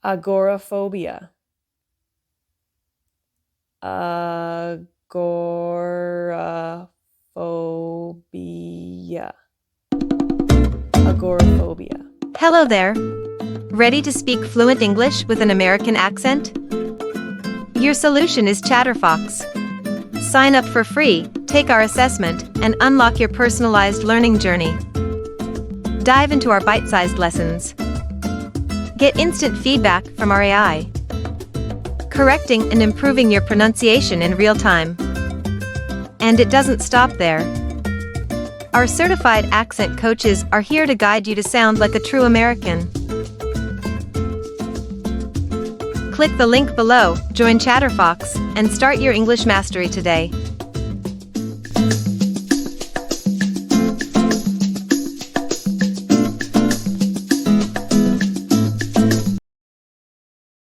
Agoraphobia. Agoraphobia. Agoraphobia. Hello there. Ready to speak fluent English with an American accent? Your solution is ChatterFox. Sign up for free, take our assessment, and unlock your personalized learning journey. Dive into our bite-sized lessons. Get instant feedback from our AI, correcting and improving your pronunciation in real time. And it doesn't stop there. Our certified accent coaches are here to guide you to sound like a true American. Click the link below, join ChatterFox, and start your English mastery today.